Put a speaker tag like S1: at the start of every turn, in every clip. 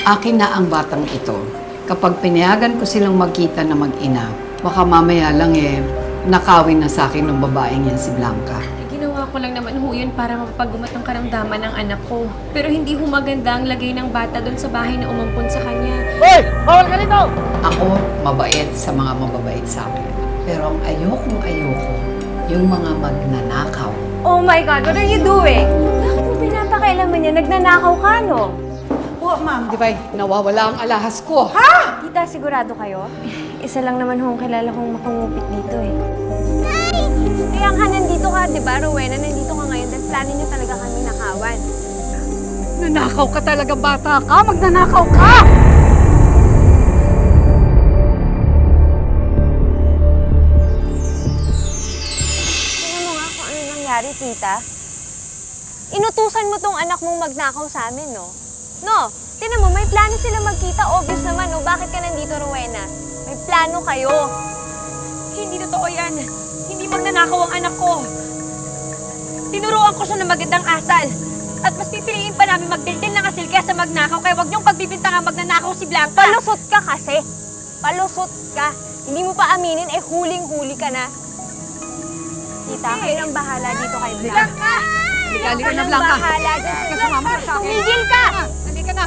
S1: Akin na ang batang ito. Kapag pinayagan ko silang magkita na mag-ina, baka mamaya lang nakawin na sa akin ng babaeng yan si Blanca.
S2: Ginawa ko lang naman ho yun para mapapagumat ang karamdaman ng anak ko. Pero hindi ho maganda ang lagay ng bata doon sa bahay na umampun sa kanya.
S3: Hoy! Bawal ka rito!
S1: Ako, mabait sa mga mababait sa akin. Pero ang ayokong yung mga magnanakaw.
S4: Oh my God, what are you doing? Bakit mo pinapakailaman niya? Nagnanakaw ka, no?
S1: Oo, ma'am. Di ba, nawawala ang alahas ko.
S4: Tita, sigurado kayo? Isa lang naman hong kilala kong makungupit dito eh. Kaya nga nandito ka, di ba, Rowena? Nandito ka ngayon dahil plano niyo talaga kami nakawan.
S1: Nanakaw ka talaga, bata ka. Magnanakaw ka!
S4: Tingnan mo nga kung ano nangyari, tita. Inutusan mo tong anak mong magnakaw sa amin, no? No, tingnan mo, may plano sila magkita. Obvious naman, no? Bakit ka nandito, Rowena? May plano kayo.
S2: Hindi totoo yan. Hindi magnanakaw ang anak ko. Tinuruan ko siya ng magandang asal. At mas pipiliin pa namin magdildil ng asil kaya sa magnakaw. Kaya huwag niyong pagbibintangan magnanakaw si Blanca.
S4: Palusot ka kasi. Palusot ka. Hindi mo pa aminin, huling-huli ka na. Tita, kayo nang bahala dito kay Blanca.
S1: Ligali ka na,
S4: Nang
S1: Blanca.
S4: bahala dyan.
S1: Ka sumama ka sa akin.
S4: Tumigil ka!
S1: Halika na.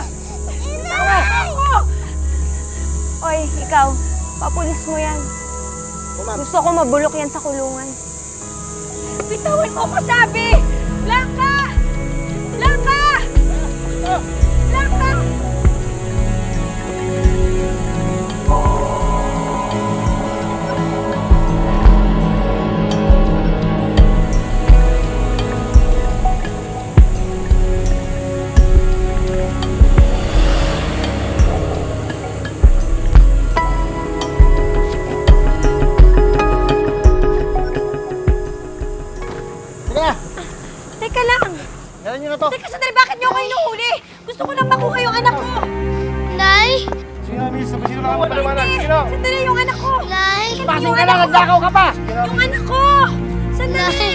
S4: Oy, ikaw, papulis mo yan. Gusto ko mabulok yan sa kulungan.
S2: Bitawan mo ko sabi! Blanca! Blanca! Blanca!
S3: Sige na!
S4: Teka lang!
S3: Galan nyo na to!
S2: Teka, sandali, bakit niyo ako inuhuli? Gusto ko lang makuha yung anak ko!
S5: Nay!
S3: Sige na, miss. Sino na ang paliwanag? Sige na!
S2: Sandali, yung anak ko!
S5: Nay!
S3: Pasing ka lang! Nagnakaw ka pa!
S2: Yung anak ko! Sandali!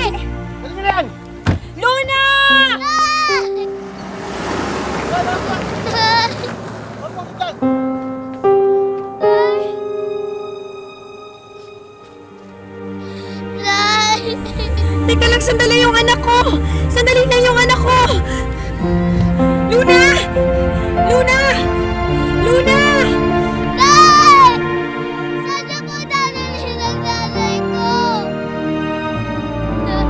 S3: Galan nyo na yan!
S2: Luna!
S5: Nay!
S2: Teka lang, sandali yung anak ko! Sandali lang yung anak ko! Luna! Luna! Luna!
S5: Nay! Saan niyo po dadalhin ang nanay ko? Nay!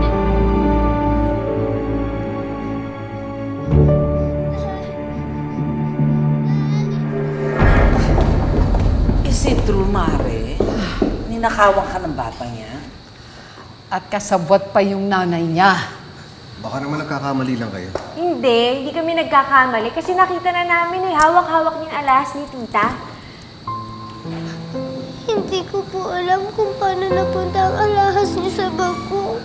S6: Is it true, Mare? Ninakawan ka ng batang niya?
S1: At kasabwat pa yung nanay niya.
S7: Baka naman nagkakamali lang kayo.
S4: Hindi kami nagkakamali kasi nakita na namin hawak-hawak niya yung alas ni tita.
S5: Hindi ko po alam kung paano napunta ang alahas niyo sa bag ko.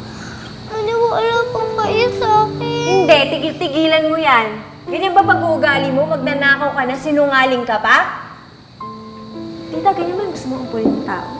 S5: Maniwala po kayo sa akin.
S4: Hindi, tigil-tigilan mo yan. Ganyan ba pag-uugali mo? Magnanakaw ka na, sinungaling ka pa? Tita, ganyan ba gusto mo umpulin ng tao?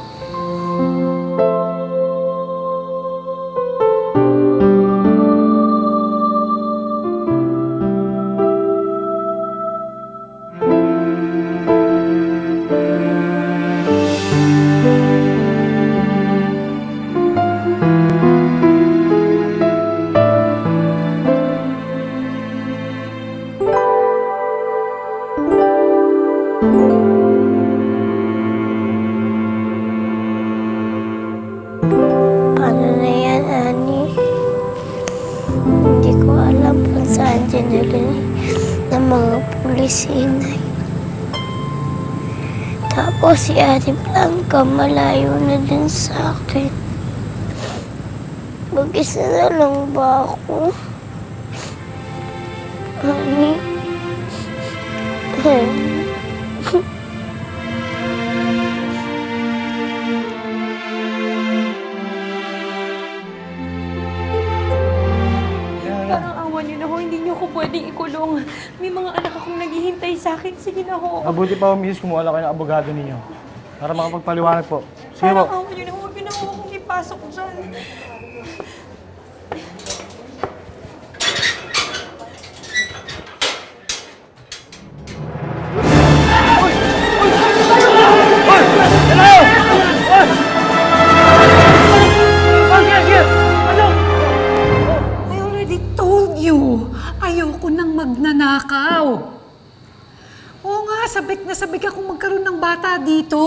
S5: Paano na yan, Ani? Hindi ko alam kung saan dinali ng mga pulis si Inay. Tapos si Ate Blanca malayo na din sa akin. Mag-isa na lang ba ako? Ani?
S2: Parang awan niyo na ho, hindi niyo ko pwedeng ikulong. May mga anak akong naghihintay sa akin. Sige na ho.
S3: Mabuti pa, miss, kumuha lang kayo ng abogado ninyo. Para makapagpaliwanag po. Sige po.
S2: Parang awan niyo na, huwag niyo na ho akong ipasok dyan.
S1: magkaroon ng bata dito.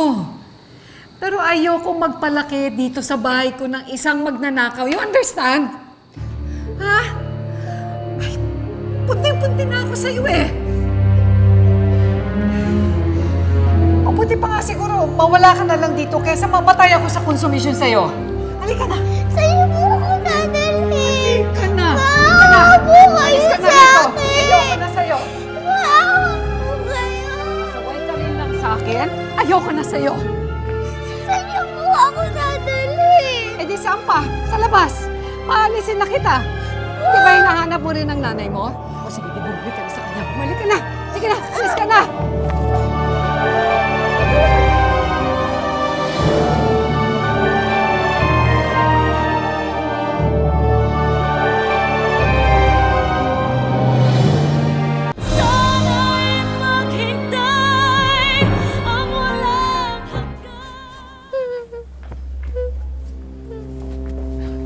S1: Pero ayoko magpalaki dito sa bahay ko ng isang magnanakaw. You understand? Ha? Ay, punting-punti na ako sa'yo eh. Mabuti pa nga siguro, mawala ka na lang dito kaysa mamatay ako sa konsumisyon sa'yo. Halika na.
S5: Sa'yo po ako dadalhin.
S1: Halika na.
S5: Maawa po
S1: Alis
S5: kayo
S1: ka na
S5: sa
S1: rito.
S5: akin.
S1: Ayoko na sa'yo.
S5: Maawa po kayo.
S1: Saway ka rin lang sa akin. Ayoko na sa'yo.
S5: Sa'yo po ako dadalhin.
S1: Eh di saan pa? Sa labas. Paalisin na kita. Di ba hinahanap mo rin ang nanay mo? O sige, bumalik ka na sa kanya. Bumalik ka na. Sige na, alis ka na.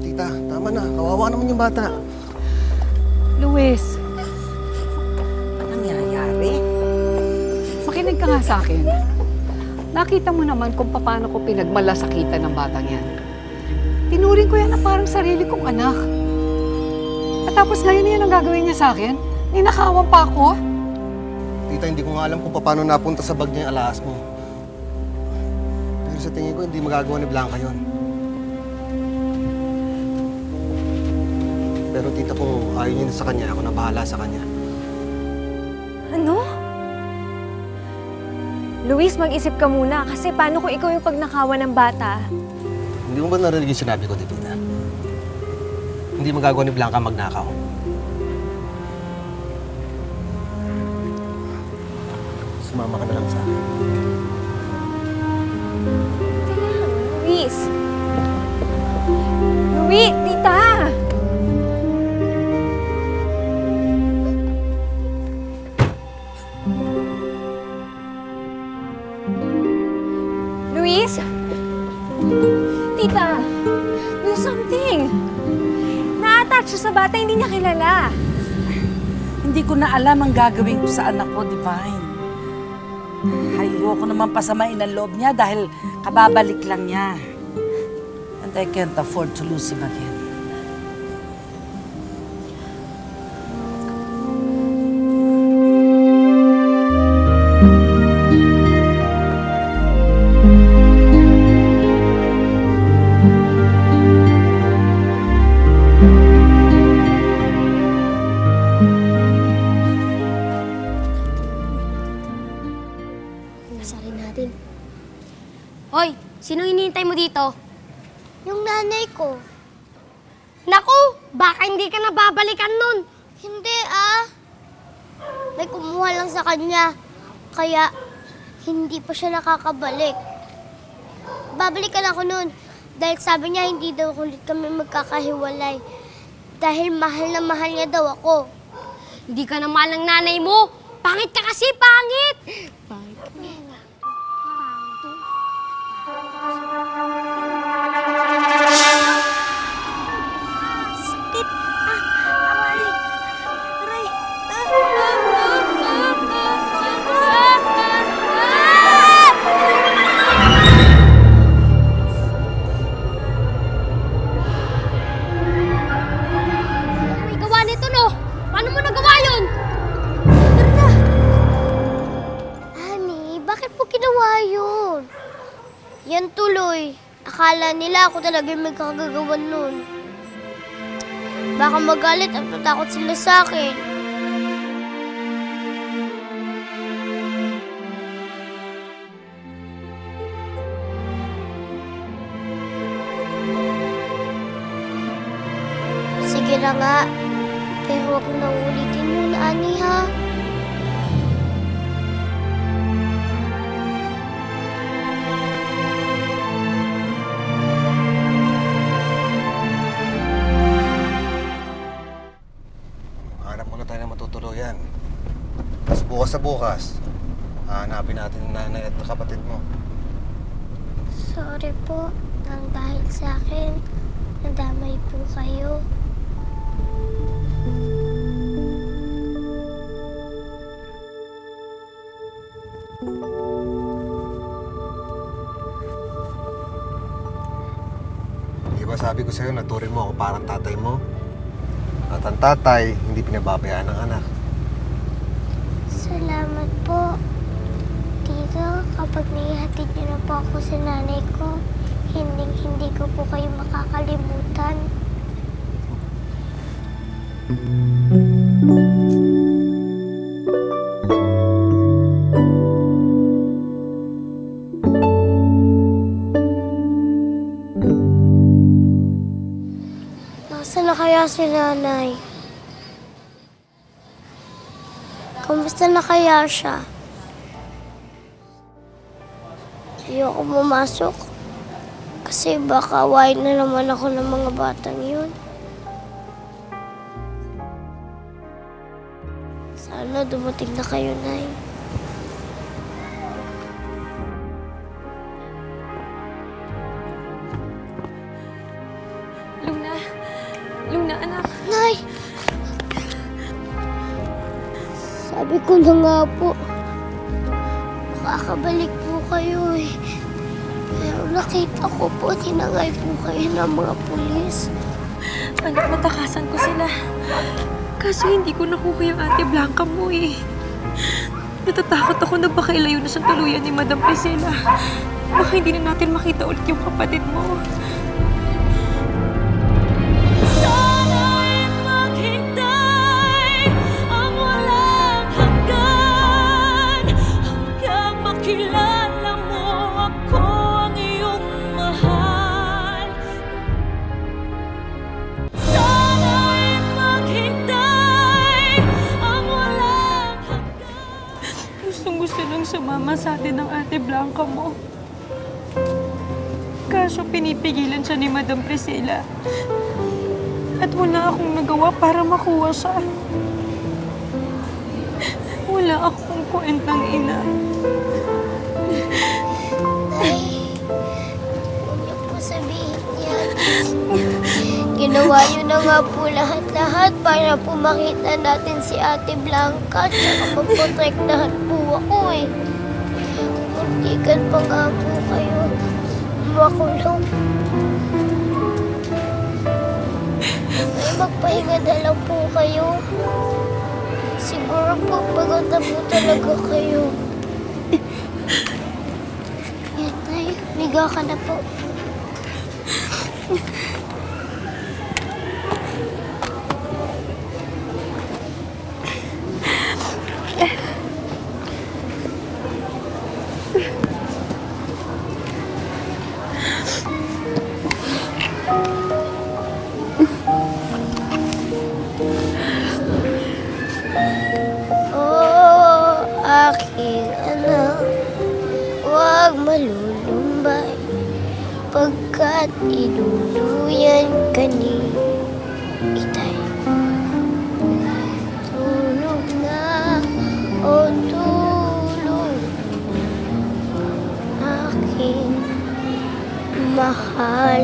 S7: Tita, tama na. Kawawa naman yung bata.
S1: Luis,
S6: Anong nangyayari?
S1: makinig ka nga sa akin. Nakita mo naman kung paano ko pinagmalasakitan ng batang yan. Tinuring ko yan na parang sarili kong anak. At tapos ngayon yan ang gagawin niya sa akin? Ninakawan pa ako?
S7: Tita, hindi ko nga alam kung paano napunta sa bag niya yung alahas mo. Pero sa tingin ko, hindi magagawa ni Blanca yon. Pero tita, kung ayaw niyo na sa kanya, ako na bahala sa kanya.
S4: Ano? Luis, mag-isip ka muna kasi paano kung ikaw yung pagnakawan ng bata?
S7: Hindi mo ba narinig yung sinabi ko, Divina? Hindi magagawa ni Blanca magnakaw. Sumama ka na lang sa akin.
S4: Luis! Luis, tita! Luis? Tita, do something! Na-attach siya sa bata, hindi niya kilala.
S6: Hindi ko na alam ang gagawin ko sa anak ko, Divine. Ayoko naman pasamain ang loob niya dahil kababalik lang niya. And I can't afford to lose him again.
S5: Nasarin natin. Hoy, sinong hinihintay mo dito? Yung nanay ko. Naku, baka hindi ka na babalikan nun. Hindi May kumuha lang sa kanya. Kaya, hindi pa siya nakakabalik. Babalikan ako nun. Dahil sabi niya, hindi daw ulit kami magkakahiwalay. Dahil mahal na mahal niya daw ako. Hindi ka na mahal ng nanay mo. Pangit ka kasi, pangit! Sakit! Aray! Aray! May gawa nito, no? Paano mo nagawa yun? Tara na! Honey, bakit po ginawa yun? Yan tuloy. Akala nila ako talaga yung may kagagawan nun. Baka magalit at tatakot sila sa akin. Sige na nga. Pero huwag mo nang ulitin yun, Ani, ha?
S7: Hanap muna tayo ng matutuluyan. Tapos bukas sa bukas, hahanapin natin ang nanay at kapatid mo.
S5: Sorry po. Nang dahil sa akin, nadamay po kayo.
S7: Di ba sabi ko sa'yo, naturin mo ako parang tatay mo? At ang tatay, hindi pinababayaan ng anak.
S5: Salamat po. Tito, kapag naihatid niyo na po ako sa nanay ko, hindi ko po kayo makakalimutan. Nasaan na kaya si nanay? Kamusta na kaya siya? Ayoko pumasok. Kasi baka awayin na naman ako ng mga batang yun. Sana dumating na kayo, Nay.
S2: Luna! Luna, anak!
S5: Nay! Sabi ko na nga po, makakabalik po kayo eh. Pero nakita ko po, tinangay po kayo ng mga pulis.
S2: Anak, natakasan ko sila. Kaso hindi ko nakuha yung Ate Blanca mo eh. Natatakot ako na baka ilayo na siyang tuluyan ni Madam Priscilla. Baka hindi na natin makita ulit yung kapatid mo. Sana'y maghintay ang walang hanggan hanggang makilala mo ako ang iyong mahal. Sana'y maghintay ang walang hanggan. Gustong-gusto nang sumama sa atin ng Ate Blanca mo. Kaso pinipigilan siya ni Madam Priscilla. At wala akong nagawa para makuha siya. Wala akong kwentang ina.
S5: Nay, huwag niyo po sabihin yan. Ginawa niyo na nga po lahat-lahat para po makita natin si Ate Blanca at saka maprotektahan po ako eh. Muntikan pa nga po kayo. Makulong. Ay, magpahinga na lang po kayo. Siguro po pagod na po talaga kayo. Yan, Nay. Liga ka na po. Oh, aking anak, huwag malulumbay pagkat iluluyan ka ni Itay. Tulog na, o tulog, aking mahal.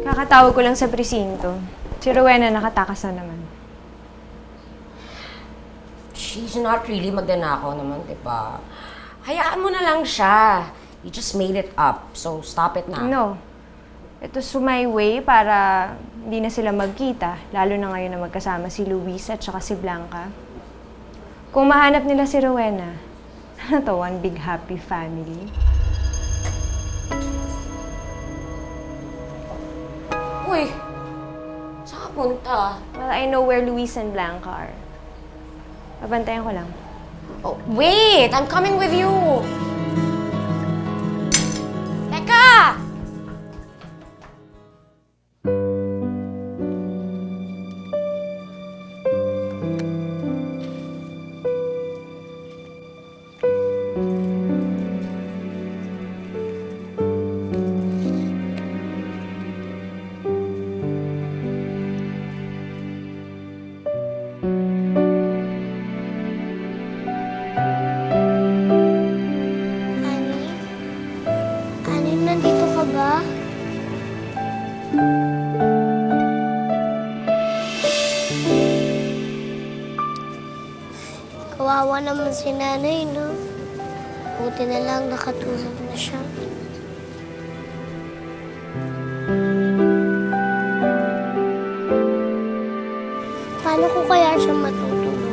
S4: Kakatawag ko lang sa presinto. Si Rowena nakatakas na naman.
S8: She's not really magnanakaw naman, di ba? Hayaan mo na lang siya. You just made it up, so stop it na.
S4: No. Ito my way para hindi na sila magkita, lalo na ngayon na magkasama si Luis at saka si Blanca. Kung mahanap nila si Rowena, ano to, one big happy family.
S8: Uy, saan ka punta?
S4: Well, I know where Luis and Blanca are. Babantayan ko lang.
S8: Oh, wait! I'm coming with you! Teka!
S5: Ani, nandito ka ba? Kawawa naman si nanay, no? Buti na lang nakatulog na siya. Paano ko kaya siya matutulungan?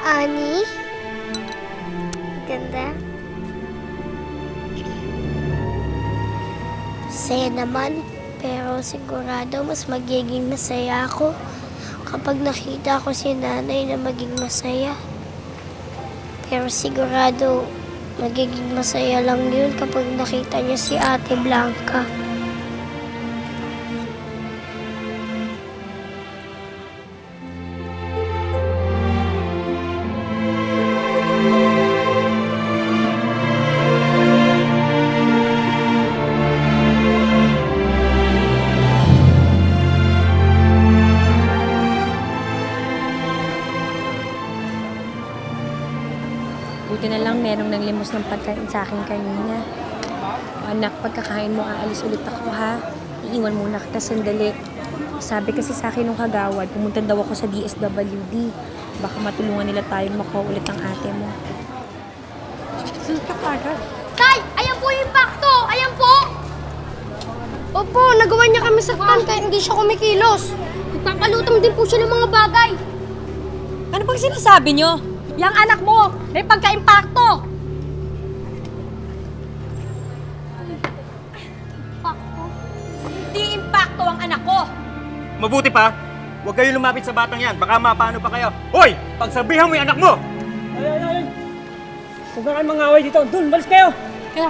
S5: Ani? Ganda. Saya naman, pero sigurado mas magiging masaya ako kapag nakita ko si nanay na maging masaya. Pero sigurado magiging masaya lang yun kapag nakita niya si Ate Blanca.
S2: Buti na lang merong nanglimos ng pagkain sa akin kanina. O anak, pagkakain mo, aalis ulit ako ha. Iiwan muna kita sandali. Sabi kasi sa akin nung kagawad, pumunta daw ako sa DSWD. Baka matulungan nila tayo makuha ulit ang ate mo.
S5: Tay! Ayan po yung impacto! Ayan po! Opo, nagawa niya kami saktan kahit hindi siya kumikilos. Nagpapalutam din po siya ng mga bagay.
S2: Ano bang sinasabi nyo? Yang anak mo, may pagka-impacto!
S5: Impacto?
S2: Hindi impacto ang anak ko!
S9: Mabuti pa, huwag kayo lumapit sa batang yan. Baka mapano pa kayo. Hoy! Pagsabihan mo yung anak mo!
S3: Ay! Huwag na kayo mangaway dito. Dun, balis kayo!
S2: Kaya,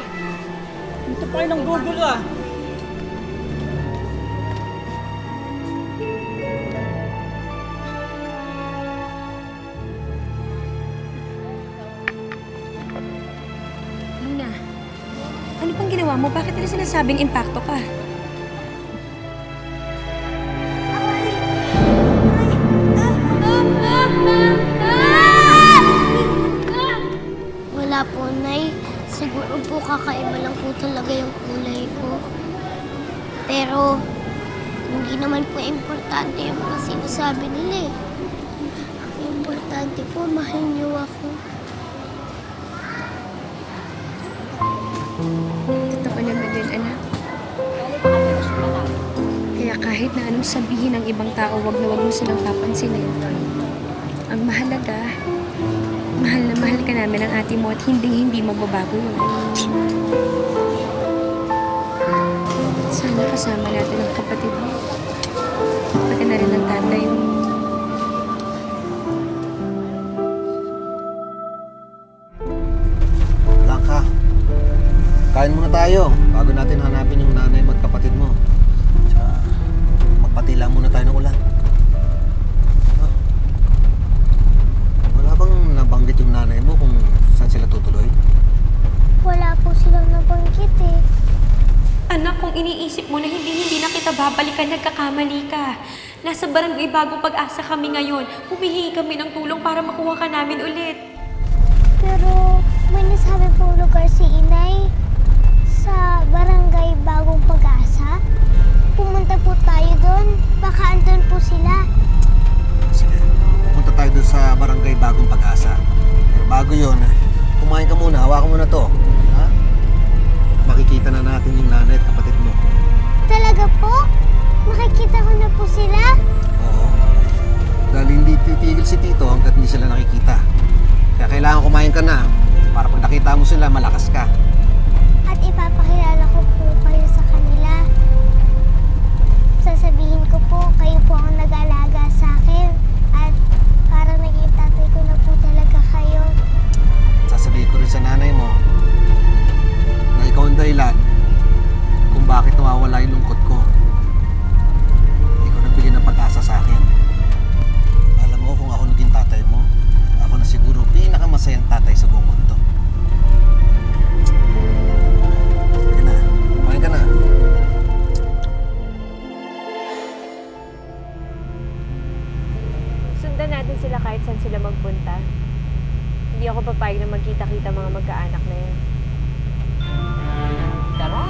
S3: Dito pa kayo ng gugulo ah.
S2: Luna, ano pang ginawa mo? Bakit nila sinasabing impacto ka?
S5: Wala po, Nay. Siguro po kakaiba lang po talaga yung kulay ko. Pero, hindi naman po importante yung mga sinasabi nila eh. Ang importante po, mahal niyo ako.
S2: Totoo naman yun, anak. Kaya kahit na anong sabihin ng ibang tao, wag mo silang papansinin. Ang mahalaga, mahal na mahal ka namin ng ate mo at hindi magbabago yun. Sana kasama natin ang kapatid mo. Pati na rin ang tatay mo.
S7: Blanca, kain muna tayo bago natin hanapin yung nanay mo at kapatid mo. Tsaka, magpatila muna tayo ng ulan. Ah. Wala bang nabanggit yung nanay mo kung saan sila tutuloy?
S5: Wala po silang nabanggit eh.
S2: Anak, kung iniisip mo na hindi na kita babalikan, nagkakamali ka. Nasa barangay Bagong Pag-asa kami ngayon. Humihingi kami ng tulong para makuha ka namin ulit.
S5: Pero may nasabi pong lugar si Inay sa barangay Bagong Pag-asa. Pumunta po tayo doon. Baka andun po sila.
S7: Sige, punta tayo doon sa barangay Bagong Pag-asa. Pero bago yun, kumain ka muna, hawakan mo na to. Ha? Makikita na natin yung nanay at kapatid mo.
S5: Talaga po? Nakikita ko na po sila?
S7: Oo. Dahil hindi titigil si Tito hanggat hindi sila nakikita. Kaya kailangan kumain ka na para pag nakita mo sila, malakas ka.
S5: At ipapakilala ko po kayo sa kanila. Sasabihin ko po, kayo po ang nag-alaga sa akin. At parang naging tatay ko na po talaga kayo.
S7: Sasabihin ko rin sa nanay mo na ikaw ang dahilan kung bakit nawawala yung lungkot ko. Ikaw nagbigay ng pag-asa sa akin.
S4: natin sila kahit saan sila magpunta. Hindi ako papayag na magkita-kita mga magkaanak na yan.
S8: Tara.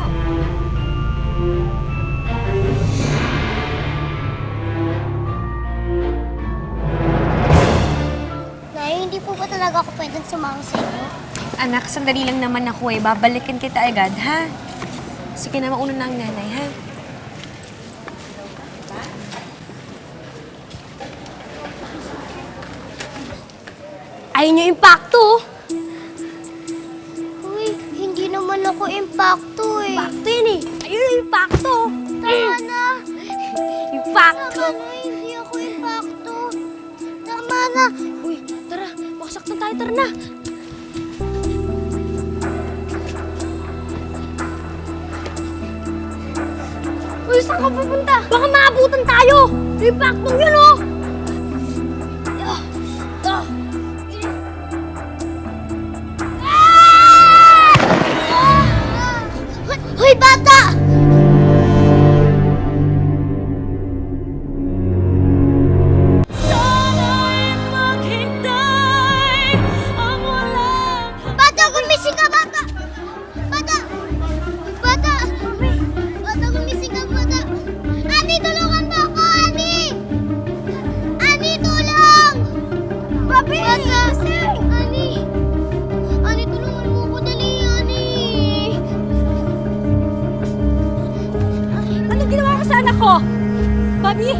S5: Nay, hindi po ba talaga ako pwedeng sumama sa inyo?
S2: Anak, sandali lang naman ako eh. Babalikan kita agad, ha? Sige na, mauna na ang nanay, ha? Ayun yung impacto!
S5: Uy, hindi naman ako impacto eh.
S2: Impacto yun eh! Ayun yung impacto!
S5: Tama na.
S2: Impacto!
S5: Tama na, hindi ako impacto. Tama na.
S2: Uy, tara! Makasaktan tayo, tara na!
S5: Uy, saan ka pupunta? Baka maabutan tayo. Impacto yun oh. Hoy, bata! Bata, gumising ka, bata! Bata! Bata! Bata, gumising ka, bata! Ani, tulungan mo ako, Ani! Ani, tulong! Babi! Bata! Ani! Ani, tulungan mo ako, dali, Ani!
S2: Anong ginawa mo sa anak ko? Bobby?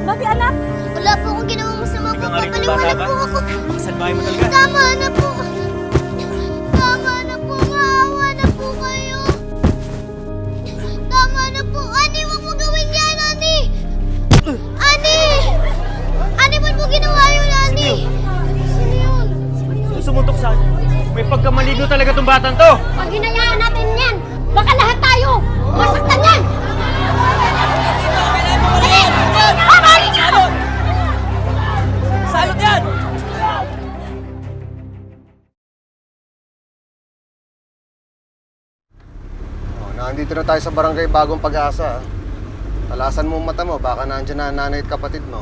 S2: Bobby, anak?
S5: Wala po akong ginawang masama po. Papaliwanag po ako.
S9: Makasalbahe mo talaga.
S5: Tama na po. Tama na po. Maawa na po kayo. Tama na po. Ani, huwag mo gawin yan, Ani. Ani! Ani, ba't mo ginawa yun, Ani? Sino yun?
S9: Susumuntok sa akin. May pagkamaligo talaga tong batang to.
S5: Pag hinayaan natin yan, baka lahat tayo masaktan yan. Dali! Pabalik ka!
S9: Salot yan!
S7: Oh, nandito na tayo sa barangay Bagong Pag-asa. Talasan mo ang mata mo, baka nandiyan na ang nanay at kapatid mo.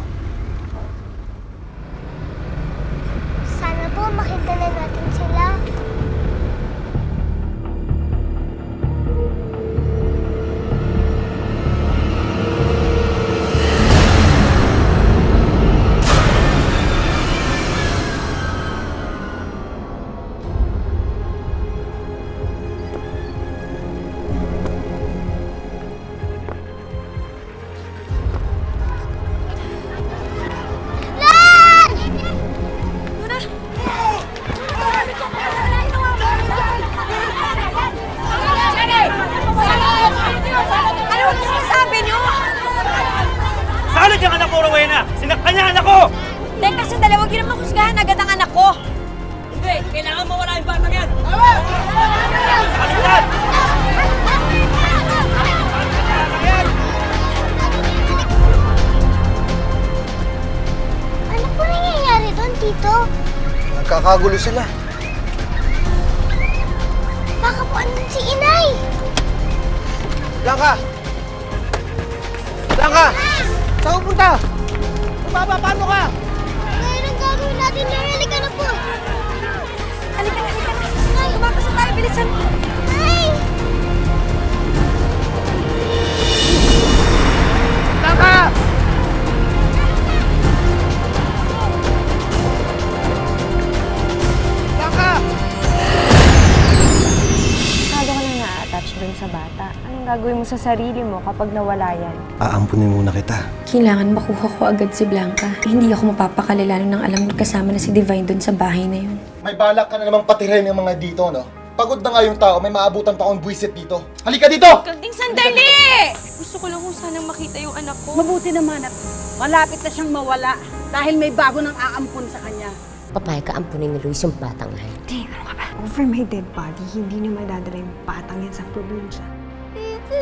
S5: Sana po makita na natin sila.
S2: Ano ang sinasabi niyo?
S9: Salot yung anak ko, Rowena! Sinaktan niya anak ko!
S2: Teka, sandali, huwag niyo naman husgahan agad ang anak ko. Hindi, kailangan mawala yung batang yan.
S9: Salot yan!
S5: Ano po nangyayari doon, Tito?
S7: Nagkakagulo sila.
S5: Baka po andun si Inay!
S7: Blanca! Blanca! Saan ka punta? Bumababaan mo ka!
S5: Ngayon ang gagawin natin, Jerry. Halika na po!
S2: Halika na, halika na. Tumakas na tayo, bilisan mo.
S5: Ay!
S7: Blanca! Blanca!
S4: Masyado ka na na-attach dun sa bata. Anong gagawin mo sa sarili mo kapag nawala yan?
S7: Aampunin muna kita.
S2: Kailangan makuha ko agad si Blanca. Hindi ako mapapakalala nang alam kasama na si Divine doon sa bahay na yun.
S10: May balak ka na namang patirahin yung mga dito, no? Pagod na nga yung tao, may maabutan pa akong buwisit dito. Halika dito!
S2: Kalding sandali! Gusto ko lang kung sanang makita yung anak ko.
S6: Mabuti naman at malapit na siyang mawala dahil may bago nang aampun sa kanya.
S8: Papayag ka ampunin ni Luis yung batang yan.
S11: Hindi, ano ka ba? Over my dead body, hindi na madadala yung batang yan sa probinsya.
S5: Tito,